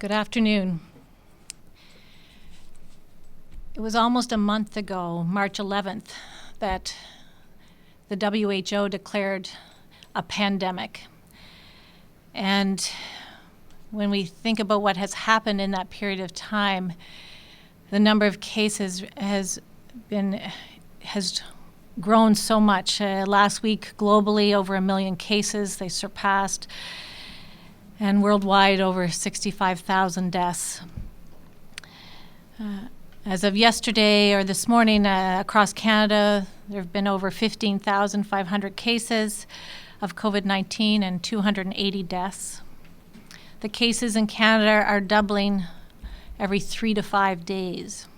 Good afternoon. It was almost a month ago, March 11th, that the WHO declared a pandemic. And when we think about what has happened in that period of time, the number of cases has grown so much. Last week, globally, over 1 million cases they surpassed, and worldwide, over 65,000 deaths. As of yesterday or this morning, across Canada, there have been over 15,500 cases of COVID-19 and 280 deaths. The cases in Canada are doubling every 3 to 5 days.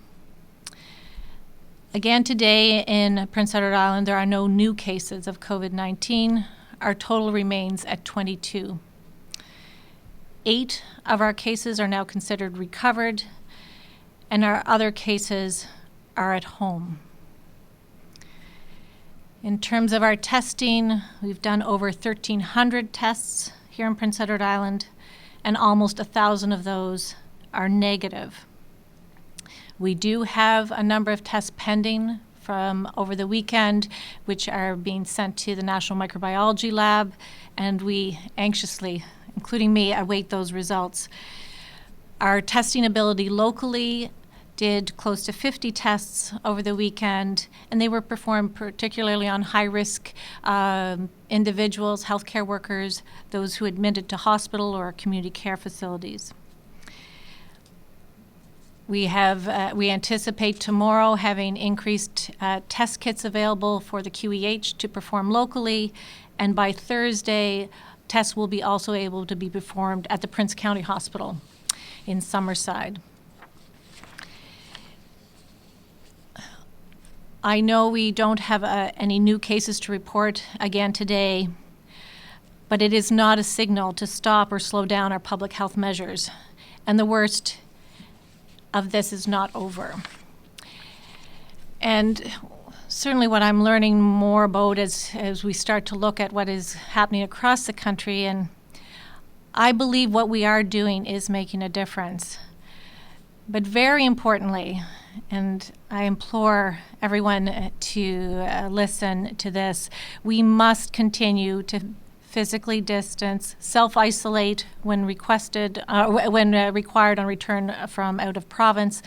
Again today in Prince Edward Island, there are no new cases of COVID-19. Our total remains at 22. 8 of our cases are now considered recovered, and our other cases are at home. In terms of our testing, we've done over 1,300 tests here in Prince Edward Island, and almost 1,000 of those are negative. We do have a number of tests pending from over the weekend, which are being sent to the National Microbiology Lab, and we anxiously, including me, await those results. Our testing ability locally did close to 50 tests over the weekend, and they were performed particularly on high-risk individuals, healthcare workers, those who admitted to hospital or community care facilities. We anticipate tomorrow having increased test kits available for the QEH to perform locally, and by Thursday, tests will be also able to be performed at the Prince County Hospital in Summerside. I know we don't have any new cases to report again today, but it is not a signal to stop or slow down our public health measures, and the worst of this is not over. And certainly what I'm learning more about as we start to look at what is happening across the country, and I believe what we are doing is making a difference. But very importantly, and I implore everyone to listen to this, we must continue to physically distance, self-isolate when required on return from out of province,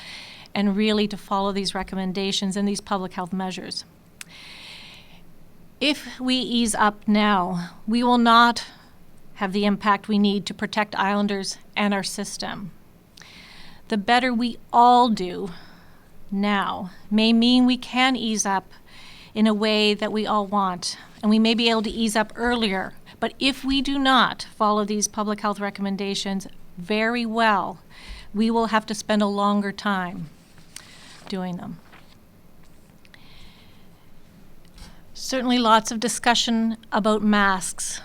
and really to follow these recommendations and these public health measures. If we ease up now, we will not have the impact we need to protect islanders and our system. The better we all do now may mean we can ease up in a way that we all want, and we may be able to ease up earlier. But if we do not follow these public health recommendations very well, we will have to spend a longer time doing them. Certainly lots of discussion about masks.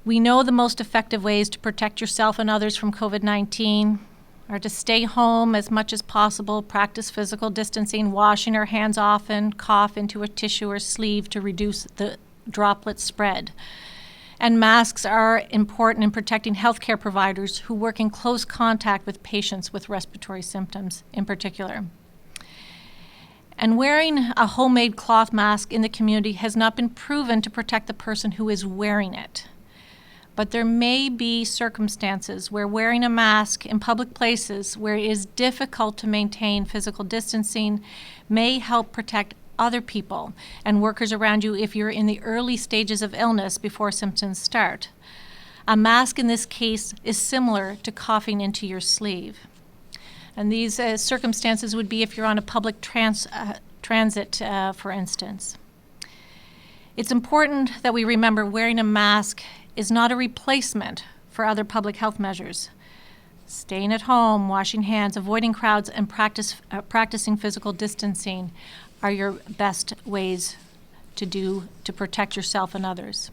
We know the most effective ways to protect yourself and others from COVID-19 are to stay home as much as possible, practice physical distancing, washing our hands often, cough into a tissue or sleeve to reduce the droplet spread. And masks are important in protecting healthcare providers who work in close contact with patients with respiratory symptoms in particular. And wearing a homemade cloth mask in the community has not been proven to protect the person who is wearing it. But there may be circumstances where wearing a mask in public places where it is difficult to maintain physical distancing may help protect other people and workers around you if you're in the early stages of illness before symptoms start. A mask in this case is similar to coughing into your sleeve. And these circumstances would be if you're on a public transit, for instance. It's important that we remember wearing a mask is not a replacement for other public health measures. Staying at home, washing hands, avoiding crowds, and practicing physical distancing are your best ways to protect yourself and others.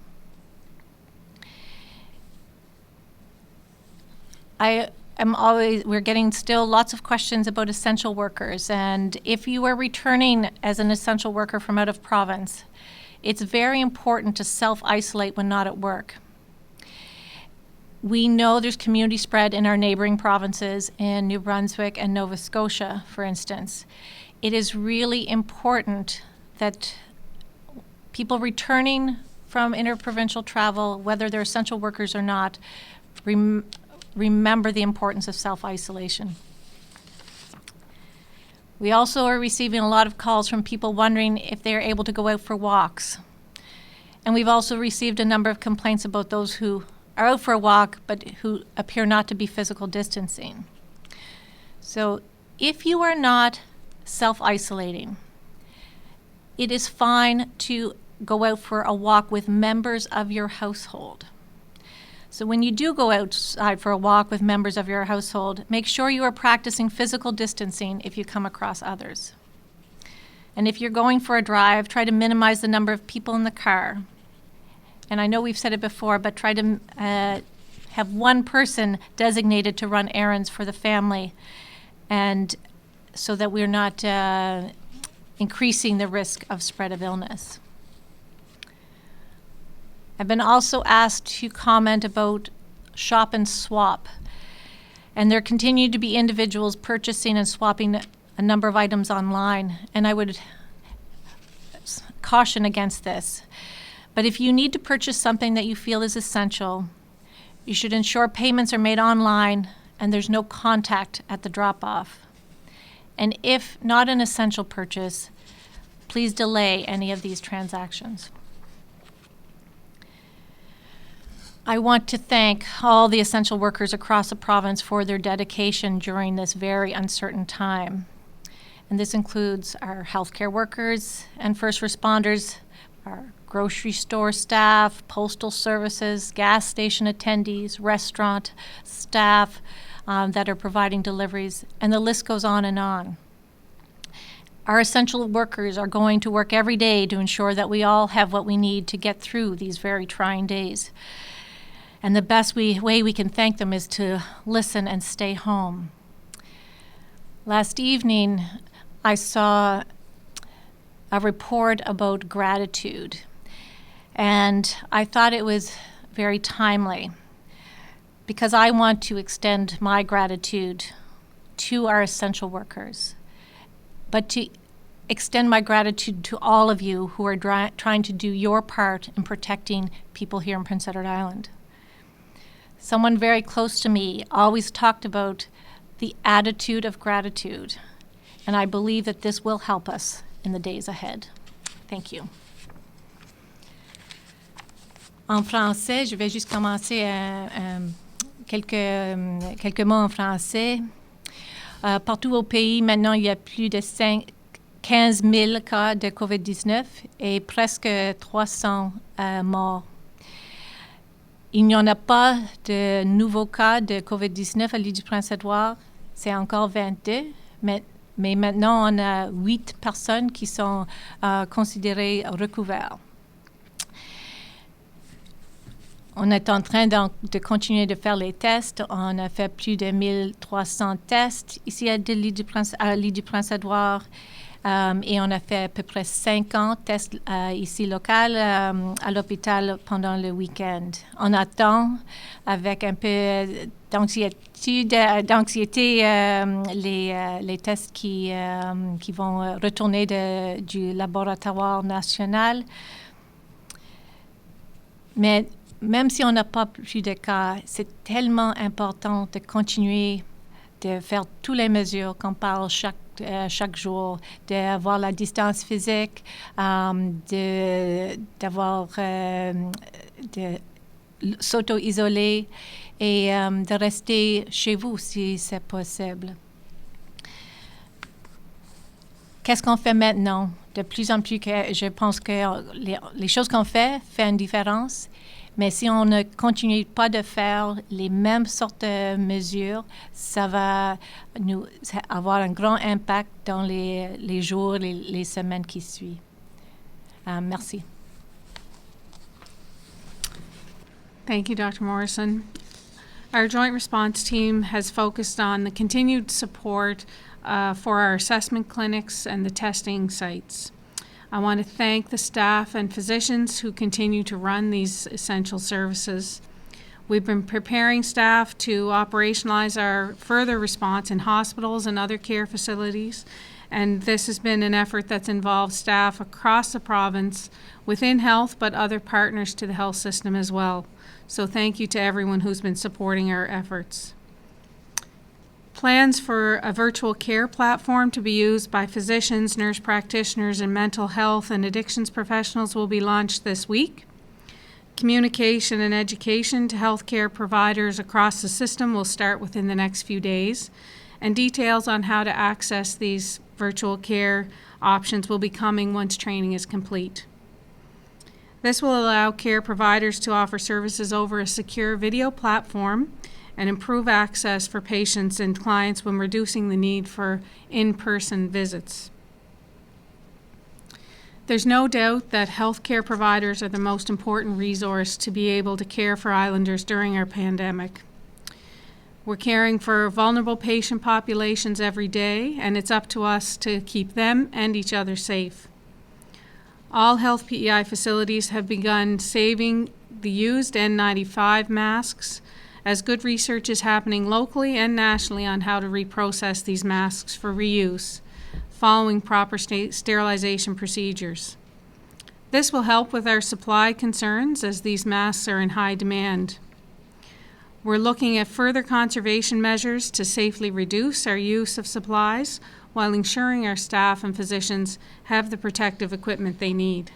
We're getting still lots of questions about essential workers, and if you are returning as an essential worker from out of province, it's very important to self-isolate when not at work. We know there's community spread in our neighboring provinces in New Brunswick and Nova Scotia, for instance. It is really important that people returning from interprovincial travel, whether they're essential workers or not, remember the importance of self-isolation. We also are receiving a lot of calls from people wondering if they are able to go out for walks. And we've also received a number of complaints about those who are out for a walk but who appear not to be physical distancing. So if you are not self-isolating, it is fine to go out for a walk with members of your household. So when you do go outside for a walk with members of your household, make sure you are practicing physical distancing if you come across others. And if you're going for a drive, try to minimize the number of people in the car. And I know we've said it before, but try to have one person designated to run errands for the family, and so that we're not increasing the risk of spread of illness. I've been also asked to comment about shop and swap. And there continue to be individuals purchasing and swapping a number of items online. And I would caution against this. But if you need to purchase something that you feel is essential, you should ensure payments are made online and there's no contact at the drop-off. And if not an essential purchase, please delay any of these transactions. I want to thank all the essential workers across the province for their dedication during this very uncertain time. And this includes our healthcare workers and first responders, our grocery store staff, postal services, gas station attendees, restaurant staff that are providing deliveries, and the list goes on and on. Our essential workers are going to work every day to ensure that we all have what we need to get through these very trying days. And the best way we can thank them is to listen and stay home. Last evening, I saw a report about gratitude, and I thought it was very timely because I want to extend my gratitude to our essential workers, but to extend my gratitude to all of you who are trying to do your part in protecting people here in Prince Edward Island. Someone very close to me always talked about the attitude of gratitude, and I believe that this will help us in the days ahead. Thank you. En français, je vais juste commencer quelques mots en français. Partout au pays, maintenant, il y a plus de 15 000 cas de Covid-19 et presque 300 morts. Il n'y en a pas de nouveaux cas de Covid-19 à l'île du Prince-Édouard. C'est encore 22, mais maintenant, on a 8 personnes qui sont considérées recouvertes. On est en train de continuer de faire les tests. On a fait plus de 1300 tests ici à l'île du Prince-Édouard. Et on a fait à peu près 50 tests ici local à l'hôpital pendant le week-end. On attend avec un peu d'anxiété les tests qui vont retourner du laboratoire national. Mais même si on n'a pas plus de cas, c'est tellement important de continuer de faire toutes les mesures qu'on parle chaque jour, d'avoir la distance physique, de s'auto-isoler et de rester chez vous si c'est possible. Qu'est-ce qu'on fait maintenant? De plus en plus, je pense que les choses qu'on fait font une différence. Mais si on ne continue pas de faire les mêmes sortes de mesures, ça va avoir un grand impact dans les jours, les semaines qui suivent. Merci. Thank you, Dr. Morrison. Our joint response team has focused on the continued support for our assessment clinics and the testing sites. I want to thank the staff and physicians who continue to run these essential services. We've been preparing staff to operationalize our further response in hospitals and other care facilities, and this has been an effort that's involved staff across the province within health, but other partners to the health system as well. So thank you to everyone who's been supporting our efforts. Plans for a virtual care platform to be used by physicians, nurse practitioners, and mental health and addictions professionals will be launched this week. Communication and education to healthcare providers across the system will start within the next few days, and details on how to access these virtual care options will be coming once training is complete. This will allow care providers to offer services over a secure video platform and improve access for patients and clients when reducing the need for in-person visits. There's no doubt that healthcare providers are the most important resource to be able to care for Islanders during our pandemic. We're caring for vulnerable patient populations every day, and it's up to us to keep them and each other safe. All health PEI facilities have begun saving the used N95 masks, as good research is happening locally and nationally on how to reprocess these masks for reuse, following proper sterilization procedures. This will help with our supply concerns as these masks are in high demand. We're looking at further conservation measures to safely reduce our use of supplies while ensuring our staff and physicians have the protective equipment they need.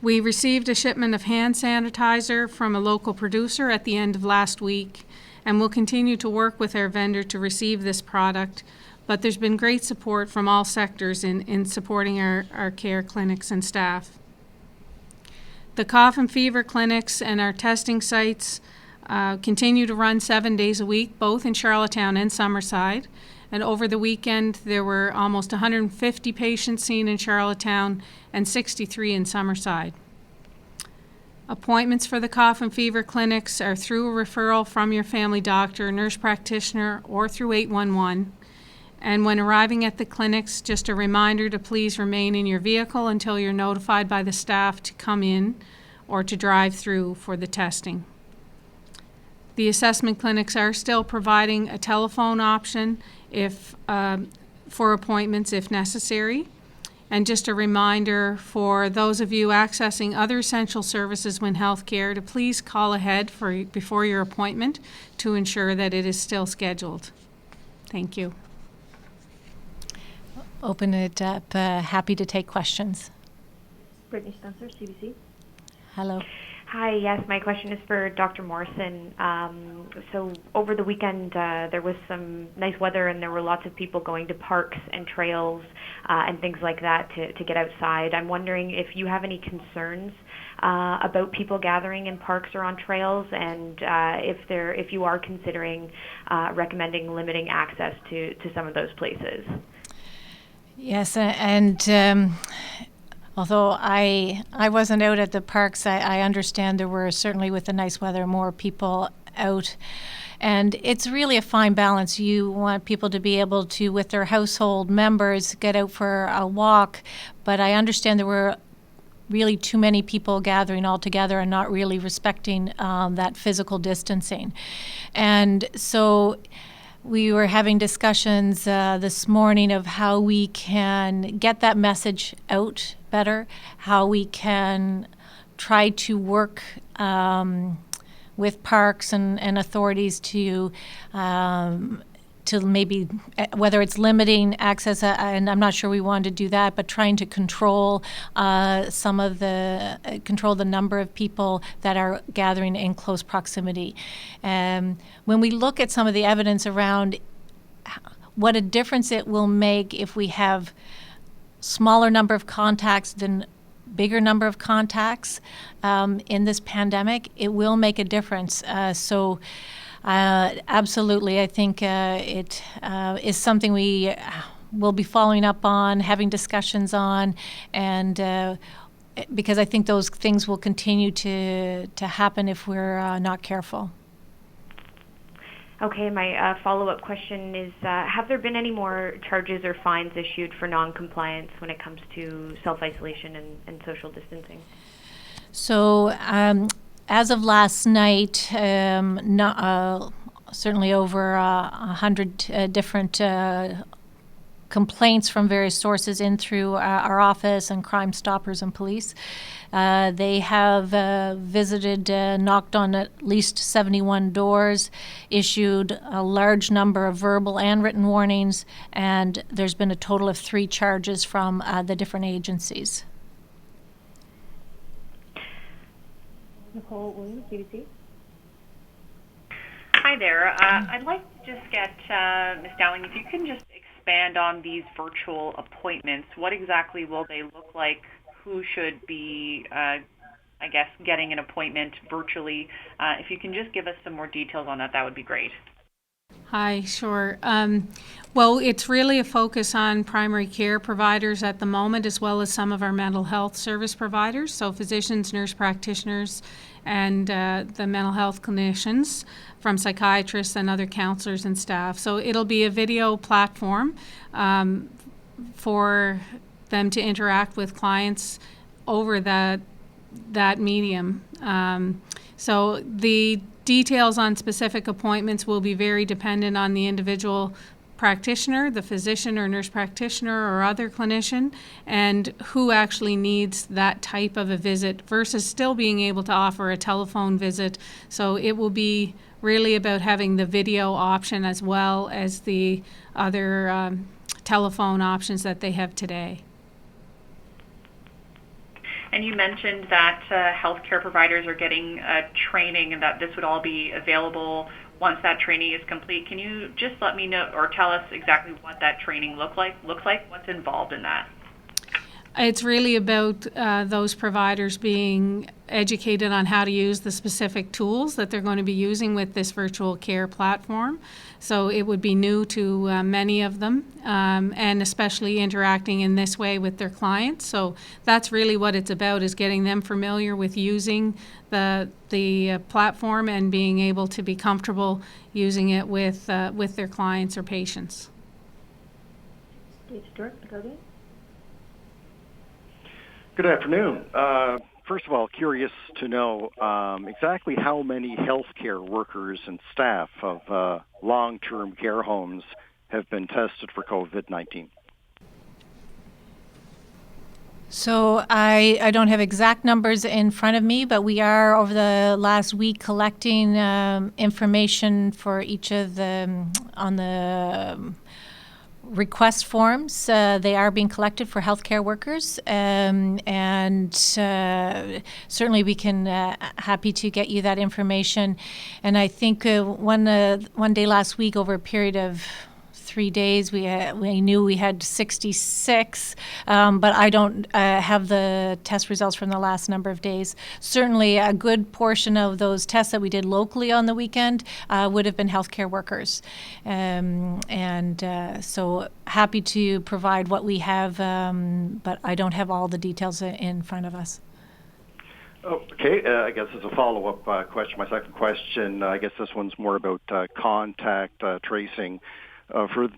We received a shipment of hand sanitizer from a local producer at the end of last week, and will continue to work with our vendor to receive this product, but there's been great support from all sectors in supporting our care clinics and staff. The cough and fever clinics and our testing sites continue to run 7 days a week, both in Charlottetown and Summerside. And over the weekend, there were almost 150 patients seen in Charlottetown and 63 in Summerside. Appointments for the cough and fever clinics are through a referral from your family doctor, nurse practitioner, or through 811. And when arriving at the clinics, just a reminder to please remain in your vehicle until you're notified by the staff to come in or to drive through for the testing. The assessment clinics are still providing a telephone option for appointments if necessary. And just a reminder for those of you accessing other essential services when healthcare to please call ahead before your appointment to ensure that it is still scheduled. Thank you. Open it up. Happy to take questions. Brittany Spencer, CBC. Hello. Hi, yes, my question is for Dr. Morrison. So over the weekend, there was some nice weather and there were lots of people going to parks and trails and things like that to get outside. I'm wondering if you have any concerns about people gathering in parks or on trails, and if you are considering recommending limiting access to some of those places. Yes, and although I wasn't out at the parks, I understand there were certainly with the nice weather more people out. And it's really a fine balance. You want people to be able to, with their household members, get out for a walk. But I understand there were really too many people gathering all together and not really respecting that physical distancing. And so we were having discussions this morning of how we can get that message out better, how we can try to work with parks and authorities to maybe, whether it's limiting access, and I'm not sure we want to do that, but trying to control control the number of people that are gathering in close proximity. When we look at some of the evidence around what a difference it will make if we have smaller number of contacts than bigger number of contacts in this pandemic, it will make a difference. Absolutely, I think it is something we will be following up on, having discussions on, and because I think those things will continue to happen if we're not careful. Okay, my follow-up question is, have there been any more charges or fines issued for non-compliance when it comes to self-isolation and social distancing? So as of last night, certainly over 100 different complaints from various sources in through our office and Crime Stoppers and police. They have visited, knocked on at least 71 doors, issued a large number of verbal and written warnings, and there's been a total of 3 charges from the different agencies. Nicole Williams, CBC. Hi there. I'd like to just get Ms. Dowling, if you can just expand on these virtual appointments. What exactly will they look like? Who should be, getting an appointment virtually? If you can just give us some more details on that, that would be great. Hi, sure. Well, it's really a focus on primary care providers at the moment, as well as some of our mental health service providers, so physicians, nurse practitioners, and the mental health clinicians from psychiatrists and other counselors and staff. So it'll be a video platform for them to interact with clients over that medium. So the details on specific appointments will be very dependent on the individual practitioner, the physician or nurse practitioner or other clinician, and who actually needs that type of a visit versus still being able to offer a telephone visit. So it will be really about having the video option as well as the other telephone options that they have today. And you mentioned that healthcare providers are getting training and that this would all be available once that training is complete. Can you just let me know or tell us exactly what that training looks like? What's involved in that? It's really about those providers being educated on how to use the specific tools that they're going to be using with this virtual care platform. So it would be new to many of them, and especially interacting in this way with their clients. So that's really what it's about, is getting them familiar with using the platform and being able to be comfortable using it with their clients or patients. Good afternoon. First of all, curious to know exactly how many healthcare workers and staff of long-term care homes have been tested for COVID-19. So I don't have exact numbers in front of me, but we are over the last week collecting information for each of the on the request forms. They are being collected for healthcare workers, and certainly we can happy to get you that information. And I think one day last week, over a period of 3 days, we knew we had 66, but I don't have the test results from the last number of days. Certainly a good portion of those tests that we did locally on the weekend would have been healthcare workers. So happy to provide what we have, but I don't have all the details in front of us. Okay, I guess as a follow-up question, my second question, I guess this one's more about contact tracing. For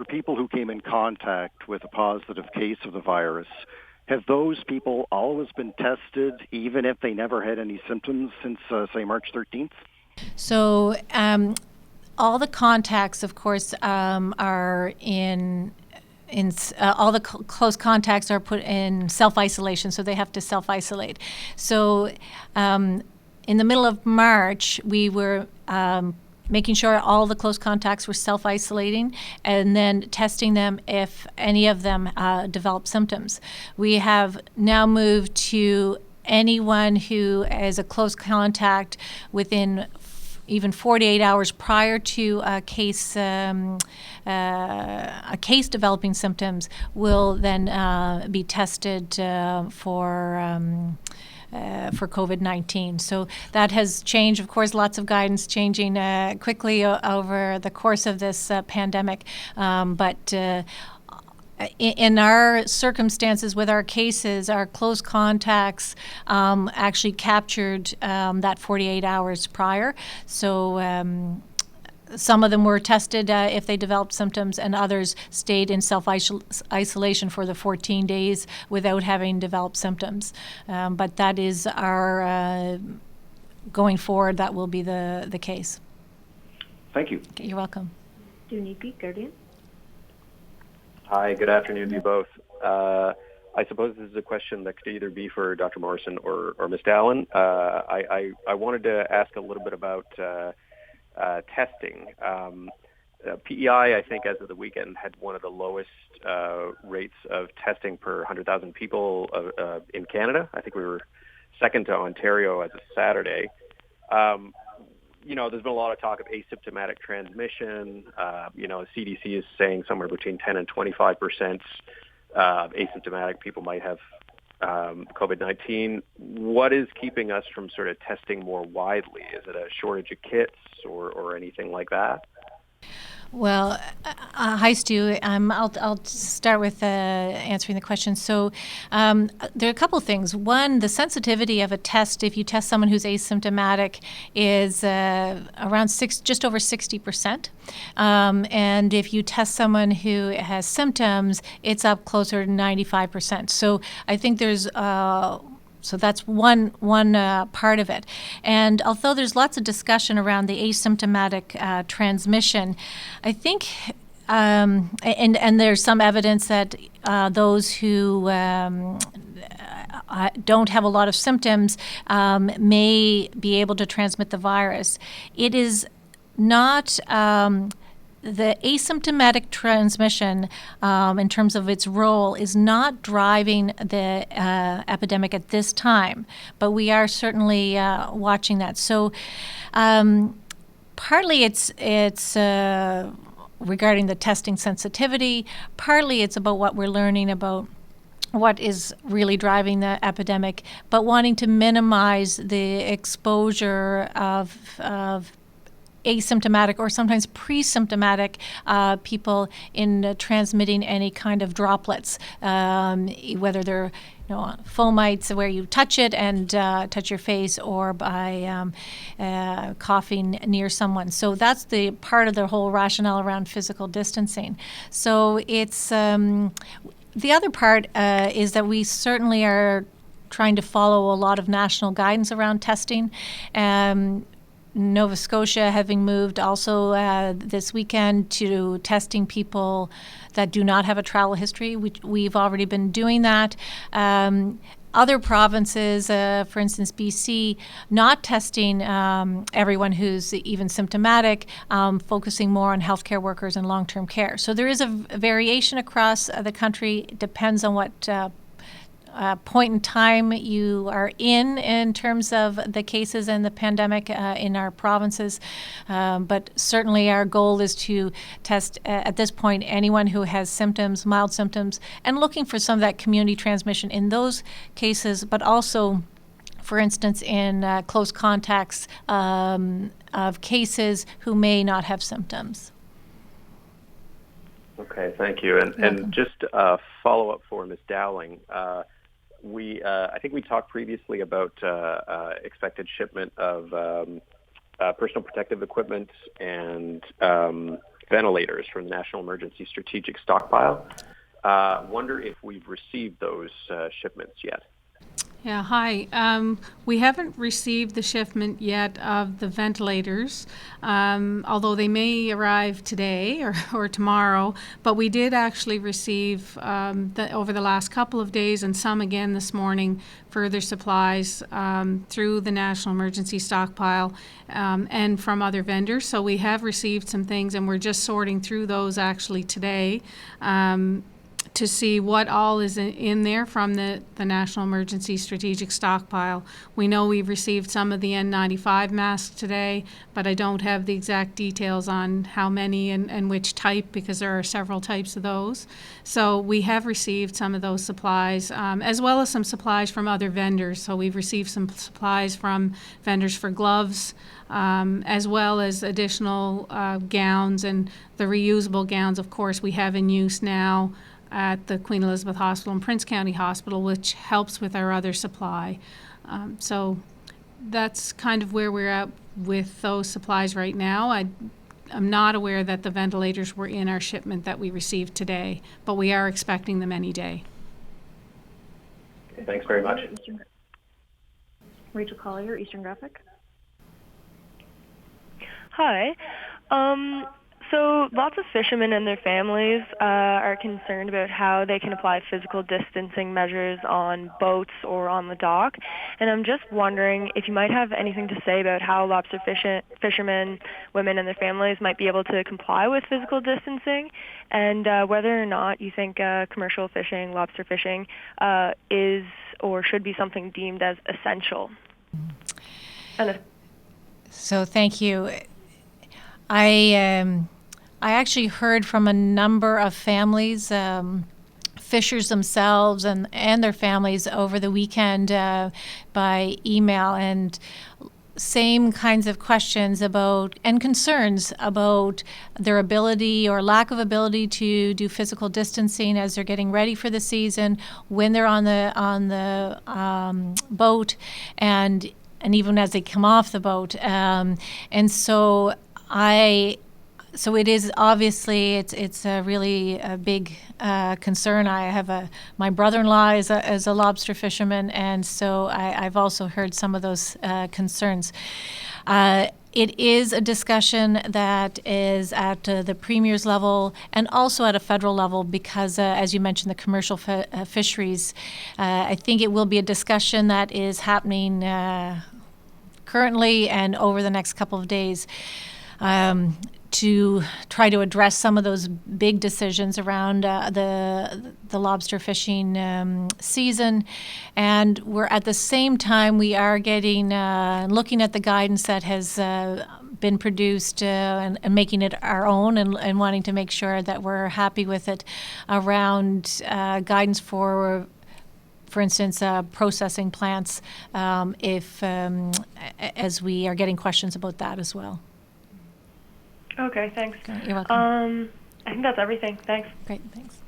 people who came in contact with a positive case of the virus, have those people always been tested, even if they never had any symptoms since, say, March 13th? So all the contacts, of course, are all the close contacts are put in self-isolation, so they have to self-isolate. So in the middle of March, we were making sure all the close contacts were self-isolating and then testing them if any of them developed symptoms. We have now moved to anyone who is a close contact within even 48 hours prior to a case developing symptoms will then be tested for COVID-19. So that has changed. Of course, lots of guidance changing quickly over the course of this pandemic. But in our circumstances with our cases, our close contacts actually captured that 48 hours prior. So some of them were tested if they developed symptoms, and others stayed in self-isolation for the 14 days without having developed symptoms. But that is our going forward, that will be the case. Thank you. Okay, you're welcome. Dunipi, Guardian. Hi, good afternoon to you both. I suppose this is a question that could either be for Dr. Morrison or Ms. Dallin. I wanted to ask a little bit about testing. PEI, I think, as of the weekend, had one of the lowest rates of testing per 100,000 people in Canada. I think we were second to Ontario as of Saturday. There's been a lot of talk of asymptomatic transmission. CDC is saying somewhere between 10 and 25% asymptomatic people might have COVID-19. What is keeping us from sort of testing more widely? Is it a shortage of kits or anything like that? Well, hi, Stu. I'll start with answering the question. So there are a couple of things. One, the sensitivity of a test, if you test someone who's asymptomatic, is around just over 60%. And if you test someone who has symptoms, it's up closer to 95%. So I think there's so that's one part of it. And although there's lots of discussion around the asymptomatic transmission, I think, and there's some evidence that those who don't have a lot of symptoms may be able to transmit the virus. It is not the asymptomatic transmission, in terms of its role, is not driving the epidemic at this time, but we are certainly watching that. So partly it's regarding the testing sensitivity, partly it's about what we're learning about what is really driving the epidemic, but wanting to minimize the exposure of asymptomatic or sometimes pre-symptomatic people in transmitting any kind of droplets, whether they're fomites where you touch it and touch your face, or by coughing near someone. So that's the part of the whole rationale around physical distancing. So it's the other part is that we certainly are trying to follow a lot of national guidance around testing. Nova Scotia having moved also this weekend to testing people that do not have a travel history. We've already been doing that. Other provinces, for instance, BC, not testing everyone who's even symptomatic, focusing more on healthcare workers and long-term care. So there is a variation across the country. It depends on what point in time you are in terms of the cases and the pandemic in our provinces. But certainly our goal is to test, at this point, anyone who has symptoms, mild symptoms, and looking for some of that community transmission in those cases, but also, for instance, in close contacts of cases who may not have symptoms. Okay, thank you. And just a follow-up for Ms. Dowling. I think we talked previously about expected shipment of personal protective equipment and ventilators from the National Emergency Strategic Stockpile. Wonder if we've received those shipments yet. Yeah, hi. We haven't received the shipment yet of the ventilators, although they may arrive today or tomorrow. But we did actually receive, over the last couple of days, and some again this morning, further supplies through the National Emergency Stockpile and from other vendors. So we have received some things, and we're just sorting through those actually today. To see what all is in there from the National Emergency Strategic Stockpile. We know we've received some of the N95 masks today, but I don't have the exact details on how many and which type, because there are several types of those. So we have received some of those supplies, as well as some supplies from other vendors. So we've received some supplies from vendors for gloves, as well as additional gowns, and the reusable gowns, of course, we have in use now at the Queen Elizabeth Hospital and Prince County Hospital, which helps with our other supply. So that's kind of where we're at with those supplies right now. I'm not aware that the ventilators were in our shipment that we received today, but we are expecting them any day. Okay, thanks very much. Rachel Collier, Eastern Graphic. Hi. So lots of fishermen and their families are concerned about how they can apply physical distancing measures on boats or on the dock. And I'm just wondering if you might have anything to say about how lobster fishermen, women, and their families might be able to comply with physical distancing, and whether or not you think commercial fishing, lobster fishing, is or should be something deemed as essential. So thank you. I actually heard from a number of families, fishers themselves and their families over the weekend by email, and same kinds of questions about and concerns about their ability or lack of ability to do physical distancing as they're getting ready for the season, when they're on the boat, and even as they come off the boat. And so So it is obviously it's a really a big concern. I have my brother-in-law is a lobster fisherman, and so I've also heard some of those concerns. It is a discussion that is at the Premier's level and also at a federal level because, as you mentioned, the commercial fisheries. I think it will be a discussion that is happening currently and over the next couple of days. To try to address some of those big decisions around the lobster fishing season, and we're at the same time we are getting looking at the guidance that has been produced and making it our own and wanting to make sure that we're happy with it around guidance for instance, processing plants, as we are getting questions about that as well. Okay, thanks. You're welcome. I think that's everything. Thanks. Great, thanks.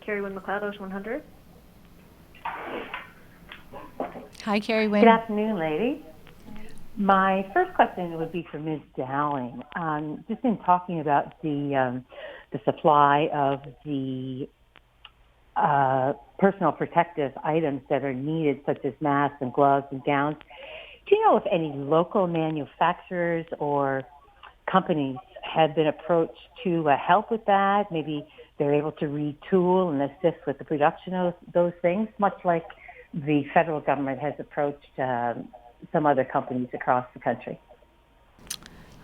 Carrie Wynn McLeod, Ocean 100. Hi, Carrie Wynn. Good afternoon, ladies. My first question would be for Ms. Dowling. Just in talking about the supply of the personal protective items that are needed, such as masks and gloves and gowns. Do you know if any local manufacturers or companies have been approached to help with that? Maybe they're able to retool and assist with the production of those things, much like the federal government has approached some other companies across the country.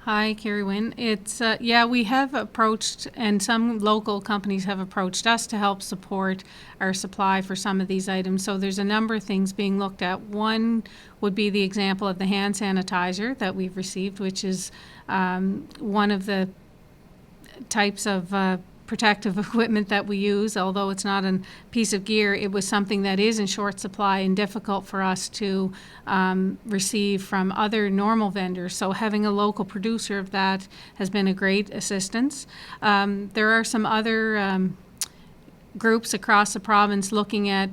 Hi, Carrie Wynn. It's we have approached, and some local companies have approached us to help support our supply for some of these items. So there's a number of things being looked at. One would be the example of the hand sanitizer that we've received, which is one of the types of protective equipment that we use. Although it's not a piece of gear, it was something that is in short supply and difficult for us to receive from other normal vendors. So having a local producer of that has been a great assistance. There are some other groups across the province looking at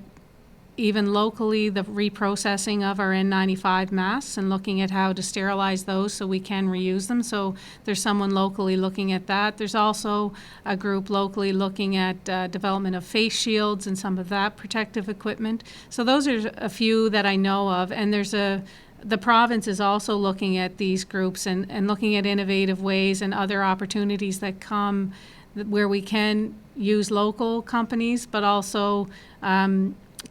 even locally the reprocessing of our N95 masks and looking at how to sterilize those so we can reuse them. So there's someone locally looking at that. There's also a group locally looking at development of face shields and some of that protective equipment. So those are a few that I know of. And the province is also looking at these groups and looking at innovative ways and other opportunities that come where we can use local companies, but also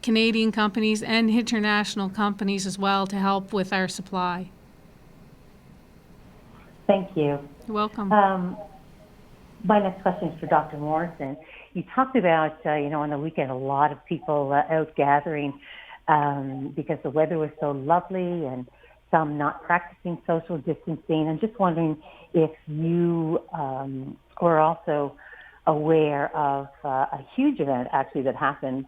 Canadian companies and international companies as well to help with our supply. Thank you. You're welcome. My next question is for Dr. Morrison. You talked about, on the weekend, a lot of people out gathering because the weather was so lovely and some not practicing social distancing. I'm just wondering if you were also aware of a huge event actually that happened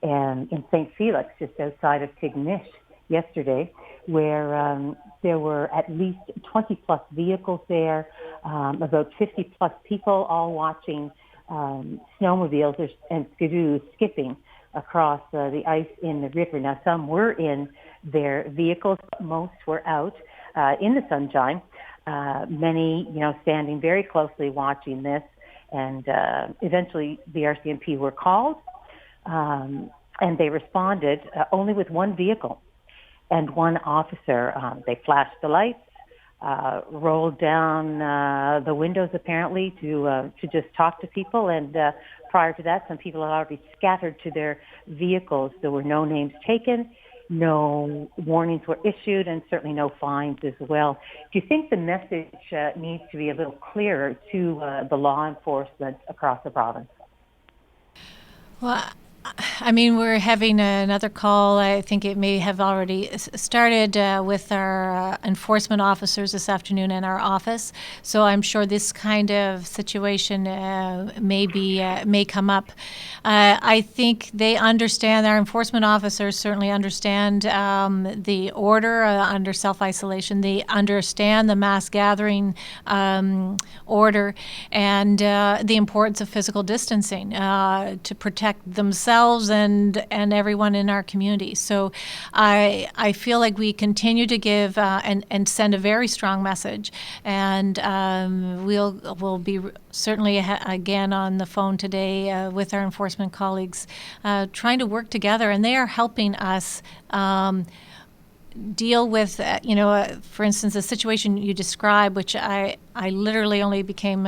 in St. Felix, just outside of Tignish yesterday, where there were at least 20-plus vehicles there, about 50-plus people all watching snowmobiles and skidoos skipping across the ice in the river. Now, some were in their vehicles, but most were out in the sunshine, many, standing very closely watching this, and eventually the RCMP were called. and they responded only with one vehicle and one officer. They flashed the lights, rolled down the windows apparently to just talk to people, and prior to that, some people had already scattered to their vehicles. There were no names taken, no warnings were issued, and certainly no fines as well. Do you think the message needs to be a little clearer to the law enforcement across the province? Well, I mean, we're having another call. I think it may have already started with our enforcement officers this afternoon in our office. So I'm sure this kind of situation may come up. I think they understand. Our enforcement officers certainly understand the order under self-isolation. They understand the mass gathering order and the importance of physical distancing to protect themselves and everyone in our community. So I feel like we continue to give and send a very strong message, and we'll be certainly again on the phone today with our enforcement colleagues, trying to work together, and they are helping us deal with, for instance, the situation you described, which I literally only became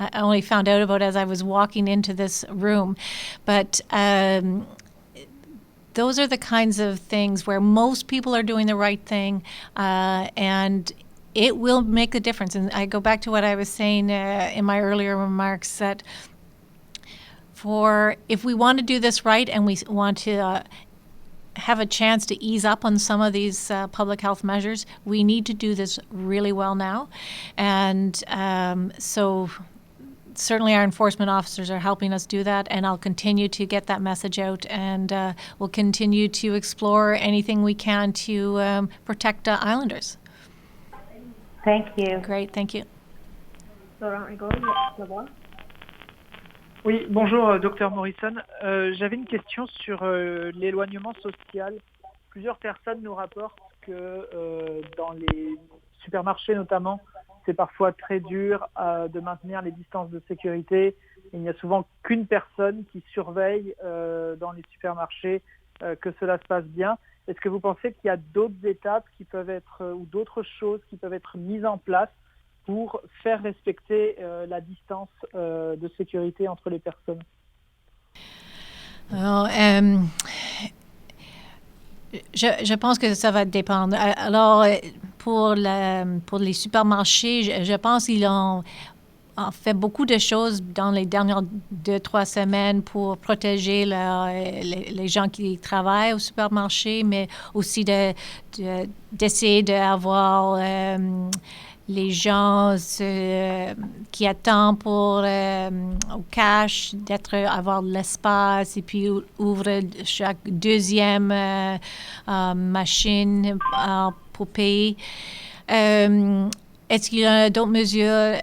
I only found out about as I was walking into this room. But those are the kinds of things where most people are doing the right thing, and it will make a difference. And I go back to what I was saying in my earlier remarks, that if we want to do this right and we want to have a chance to ease up on some of these public health measures, we need to do this really well now. And so certainly our enforcement officers are helping us do that, and I'll continue to get that message out, and we'll continue to explore anything we can to protect Islanders. Thank you. Great, thank you. Oui, bonjour, Dr Morrison. J'avais une question sur l'éloignement social. Plusieurs personnes nous rapportent que dans les supermarchés notamment, c'est parfois très dur de maintenir les distances de sécurité. Il n'y a souvent qu'une personne qui surveille dans les supermarchés que cela se passe bien. Est-ce que vous pensez qu'il y a d'autres étapes qui peuvent être ou d'autres choses qui peuvent être mises en place pour faire respecter la distance de sécurité entre les personnes? Alors, je pense que ça va dépendre. Alors, pour les supermarchés, je pense qu'ils ont fait beaucoup de choses dans les dernières 2-3 semaines pour protéger les gens qui travaillent au supermarché, mais aussi d'essayer d'avoir les gens qui attendent pour au cash, avoir de l'espace et puis ouvrir chaque deuxième machine pour payer. Est-ce qu'il y a d'autres mesures?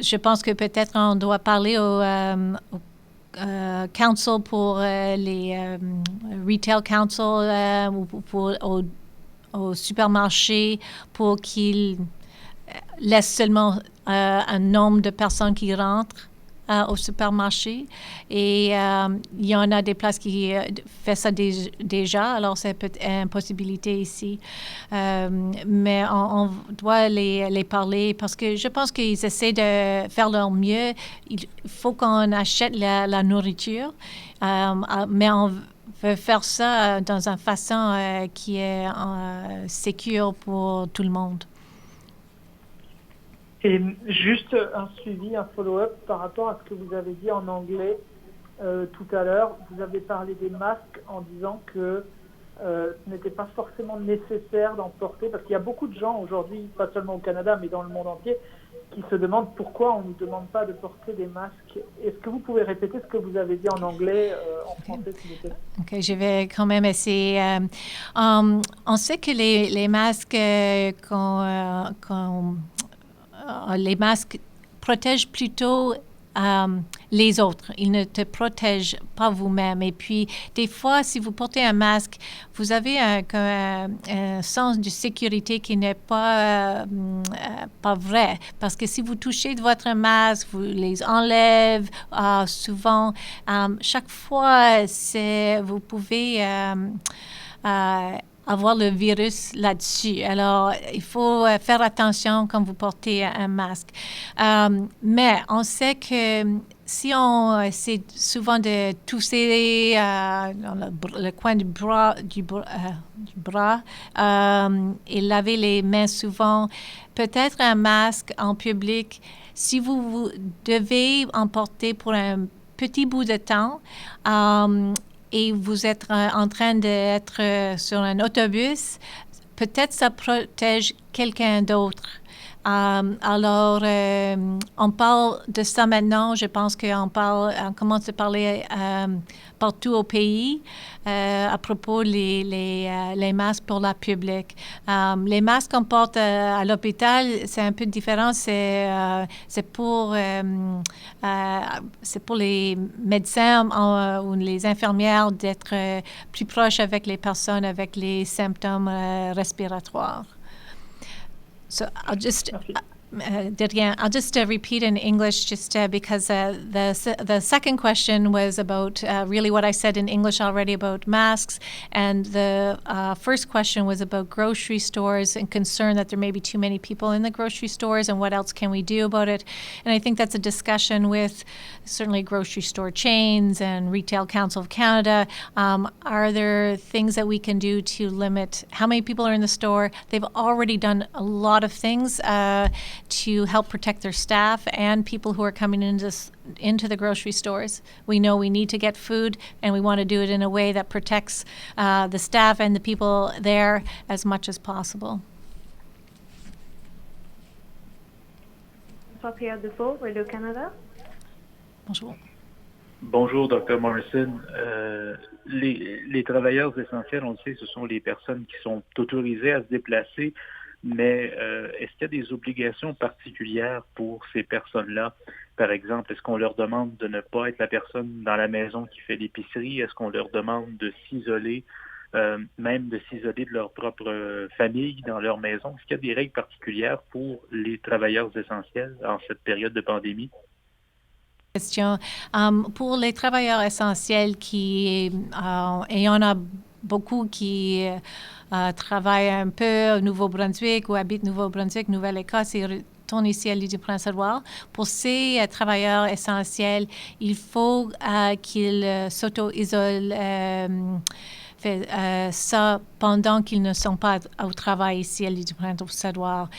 Je pense que peut-être on doit parler au council pour les retail council ou au supermarché pour qu'ils laissent seulement un nombre de personnes qui rentrent au supermarché. Et il y en a des places qui font ça déjà, alors c'est peut-être une possibilité ici. Mais on doit les parler parce que je pense qu'ils essaient de faire leur mieux. Il faut qu'on achète la nourriture, mais on veut faire ça dans une façon qui est sécure pour tout le monde. Et juste un suivi, un follow-up par rapport à ce que vous avez dit en anglais tout à l'heure. Vous avez parlé des masques en disant que ce n'était pas forcément nécessaire d'en porter, parce qu'il y a beaucoup de gens aujourd'hui, pas seulement au Canada, mais dans le monde entier, qui se demandent pourquoi on ne nous demande pas de porter des masques. Est-ce que vous pouvez répéter ce que vous avez dit en anglais, en français, s'il vous plaît? OK, je vais quand même essayer. On sait que les masques les masques protègent plutôt les autres. Il ne te protège pas vous-même. Et puis, des fois, si vous portez un masque, vous avez un sens de sécurité qui n'est pas vrai. Parce que si vous touchez de votre masque, vous les enlèvez souvent. Chaque fois, vous pouvez avoir le virus là-dessus. Alors, il faut faire attention quand vous portez un masque. Mais on sait que si on essaie souvent de tousser dans le coin du bras, et laver les mains souvent, peut-être un masque en public, si vous devez en porter pour un petit bout de temps, et vous êtes en train d'être sur un autobus, peut-être ça protège quelqu'un d'autre. Alors, on parle de ça maintenant. Je pense on commence à parler partout au pays à propos les masques pour la public. Les masques qu'on porte à l'hôpital, c'est un peu différent. C'est pour les médecins ou les infirmières d'être plus proches avec les personnes avec les symptômes respiratoires. So I'll just I'll just repeat in English just because the second question was about really what I said in English already about masks, and the first question was about grocery stores and concern that there may be too many people in the grocery stores and what else can we do about it. And I think that's a discussion with certainly grocery store chains and Retail Council of Canada. Are there things that we can do to limit how many people are in the store? They've already done a lot of things to help protect their staff and people who are coming into the grocery stores. We know we need to get food, and we want to do it in a way that protects the staff and the people there as much as possible. Pierre Dufault, Radio Canada. Bonjour. Bonjour, Dr. Morrison. Les travailleurs essentiels, on le sait, ce sont les personnes qui sont autorisées à se déplacer, mais est-ce qu'il y a des obligations particulières pour ces personnes-là? Par exemple, est-ce qu'on leur demande de ne pas être la personne dans la maison qui fait l'épicerie? Est-ce qu'on leur demande de s'isoler, même de s'isoler de leur propre famille dans leur maison? Est-ce qu'il y a des règles particulières pour les travailleurs essentiels en cette période de pandémie? Question. Pour les travailleurs essentiels et il y en a beaucoup qui travaillent un peu au Nouveau-Brunswick ou habitent Nouveau-Brunswick, Nouvelle-Écosse et retournent ici à l'île du Prince-Édouard. Pour ces travailleurs essentiels, il faut qu'ils s'auto-isolent ça pendant qu'ils ne sont pas au travail ici à l'île du Prince-Édouard.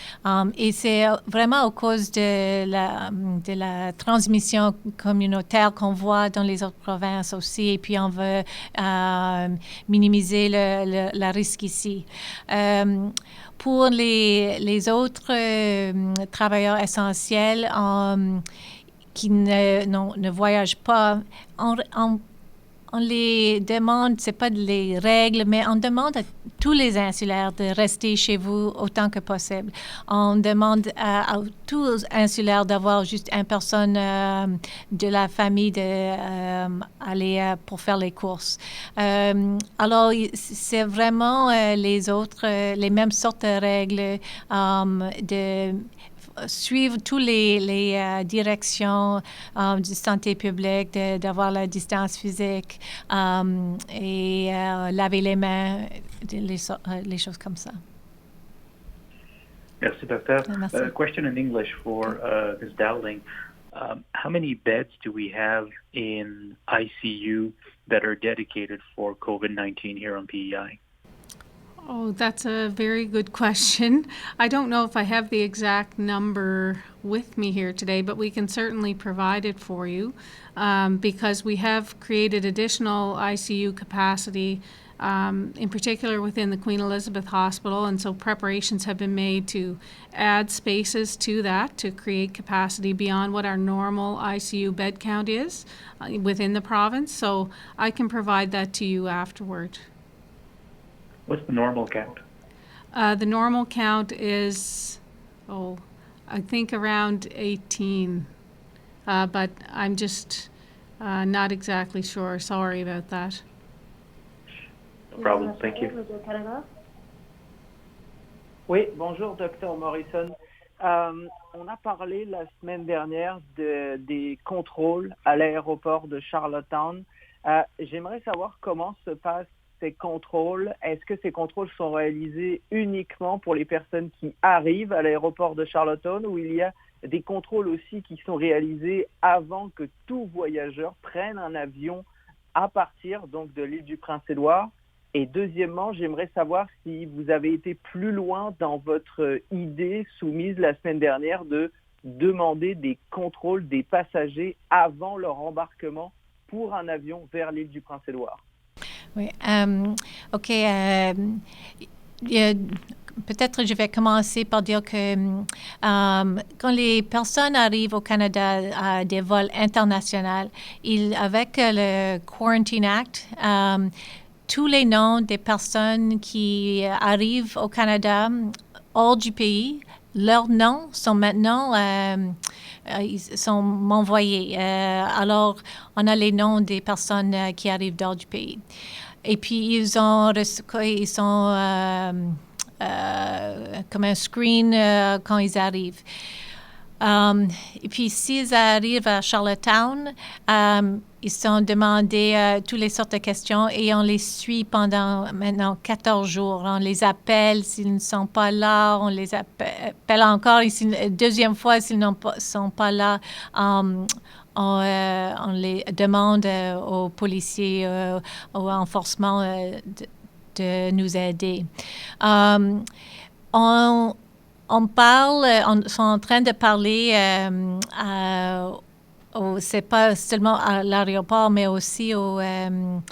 Et c'est vraiment à cause de la transmission communautaire qu'on voit dans les autres provinces aussi, et puis on veut minimiser le risque ici. Pour les autres travailleurs essentiels qui ne voyagent pas, on les demande, c'est pas les règles, mais on demande à tous les insulaires de rester chez vous autant que possible. On demande à tous les insulaires d'avoir juste une personne de la famille aller pour faire les courses. Alors, c'est vraiment les mêmes sortes de règles de suivre toutes les directions de santé publique, d'avoir la distance physique et laver les mains, les choses comme ça. Merci, doctor. Merci. A question in English for Ms. Dowling. How many beds do we have in ICU that are dedicated for COVID-19 here on PEI? Oh, that's a very good question. I don't know if I have the exact number with me here today, but we can certainly provide it for you because we have created additional ICU capacity, in particular within the Queen Elizabeth Hospital, and so preparations have been made to add spaces to that to create capacity beyond what our normal ICU bed count is within the province. So I can provide that to you afterward. What's the normal count? The normal count is, I think around 18. but I'm just not exactly sure. Sorry about that. No problem. Thank you. Oui, bonjour, Dr. Morrison. On a parlé la semaine dernière des contrôles à l'aéroport de Charlottetown. J'aimerais savoir comment se passent ces contrôles. Est-ce que ces contrôles sont réalisés uniquement pour les personnes qui arrivent à l'aéroport de Charlottetown ou il y a des contrôles aussi qui sont réalisés avant que tout voyageur prenne un avion à partir donc de l'île du Prince-Édouard? Et deuxièmement, j'aimerais savoir si vous avez été plus loin dans votre idée soumise la semaine dernière de demander des contrôles des passagers avant leur embarquement pour un avion vers l'île du Prince-Édouard. Oui, OK. Peut-être je vais commencer par dire que quand les personnes arrivent au Canada à des vols internationaux, avec le Quarantine Act, tous les noms des personnes qui arrivent au Canada hors du pays, leurs noms sont maintenant ils sont envoyés. Alors, on a les noms des personnes qui arrivent hors du pays. Et puis, ils sont comme un screen quand ils arrivent. Et puis, s'ils arrivent à Charlottetown, ils sont demandés toutes les sortes de questions et on les suit pendant maintenant 14 jours. On les appelle s'ils ne sont pas là, on les appelle encore. Deuxième fois, s'ils ne sont pas là, on les demande aux policiers, au renforcement de nous aider. On sont en train de parler c'est pas seulement à l'aéroport, mais aussi comme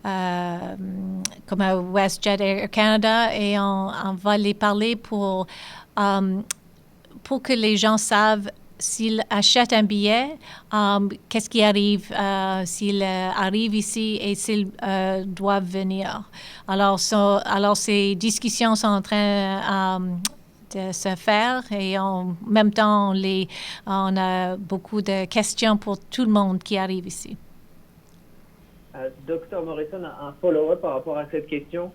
à WestJet Air Canada, et on va les parler pour que les gens savent s'ils achètent un billet, qu'est-ce qui arrive s'ils arrivent ici et s'ils doivent venir. Alors ces discussions sont en train de se faire et en même temps, on a beaucoup de questions pour tout le monde qui arrive ici. Docteur Morrison, un follow-up par rapport à cette question.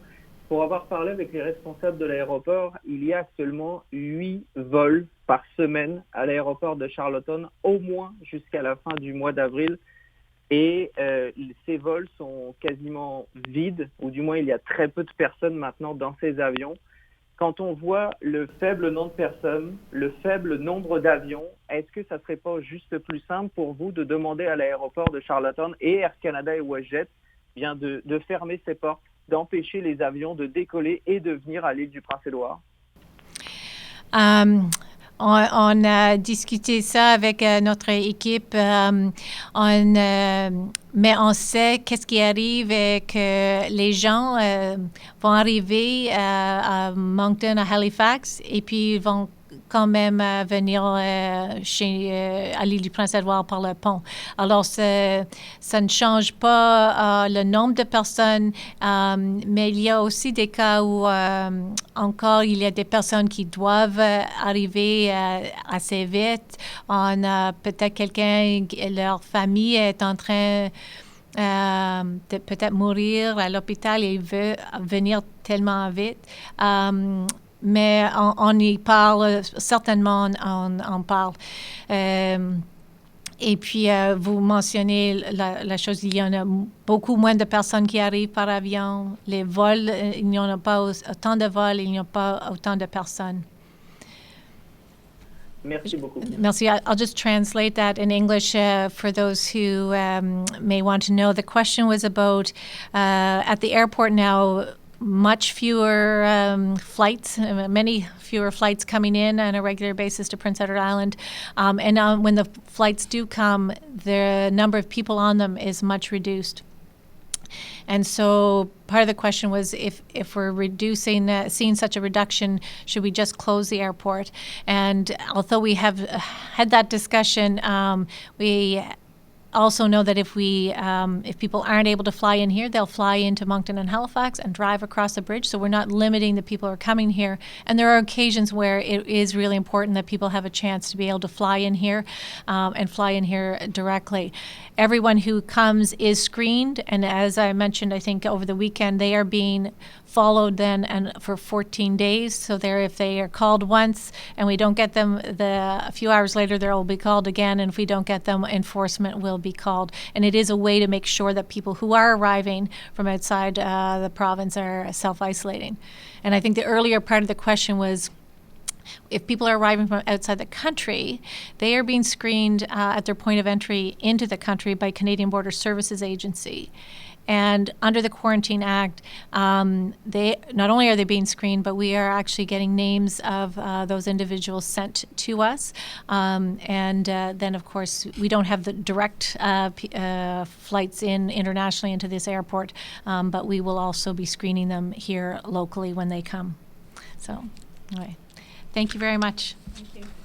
Pour avoir parlé avec les responsables de l'aéroport, il y a seulement 8 vols par semaine à l'aéroport de Charlottetown, au moins jusqu'à la fin du mois d'avril. Et ces vols sont quasiment vides, ou du moins il y a très peu de personnes maintenant dans ces avions. Quand on voit le faible nombre de personnes, le faible nombre d'avions, est-ce que ça ne serait pas juste plus simple pour vous de demander à l'aéroport de Charlottetown et Air Canada et WestJet de fermer ses portes, d'empêcher les avions de décoller et de venir à l'île du Prince-Édouard? On a discuté ça avec notre équipe, mais on sait qu'est-ce qui arrive et que les gens vont arriver à Moncton, à Halifax, et puis ils vont quand même venir à l'île du Prince-Édouard par le pont. Alors, ça ne change pas le nombre de personnes, mais il y a aussi des cas où encore il y a des personnes qui doivent arriver assez vite. On a peut-être quelqu'un, leur famille est en train de peut-être mourir à l'hôpital et il veut venir tellement vite. Mais on y parle, certainement on parle. Et puis, vous mentionnez la chose, il y en a beaucoup moins de personnes qui arrivent par avion. Les vols, il n'y en a pas autant de vols, il n'y a pas autant de personnes. Merci beaucoup. Merci. I'll just translate that in English for those who may want to know. The question was about at the airport now, much fewer flights, many fewer flights coming in on a regular basis to Prince Edward Island. And when the flights do come, the number of people on them is much reduced. And so part of the question was if we're seeing such a reduction, should we just close the airport? And although we have had that discussion, we also know that if people aren't able to fly in here, they'll fly into Moncton and Halifax and drive across the bridge. So we're not limiting the people who are coming here. And there are occasions where it is really important that people have a chance to be able to fly in here and fly in here directly. Everyone who comes is screened, and as I mentioned, I think over the weekend, they are being followed then and for 14 days. So if they are called once and we don't get them, a few hours later they will be called again, and if we don't get them, enforcement will be called. And it is a way to make sure that people who are arriving from outside the province are self-isolating. And I think the earlier part of the question was, if people are arriving from outside the country, they are being screened at their point of entry into the country by Canadian Border Services Agency. And under the Quarantine Act, they not only are they being screened, but we are actually getting names of those individuals sent to us. And then, of course, we don't have the direct flights internationally into this airport, but we will also be screening them here locally when they come. So, anyway. Thank you very much. Thank you.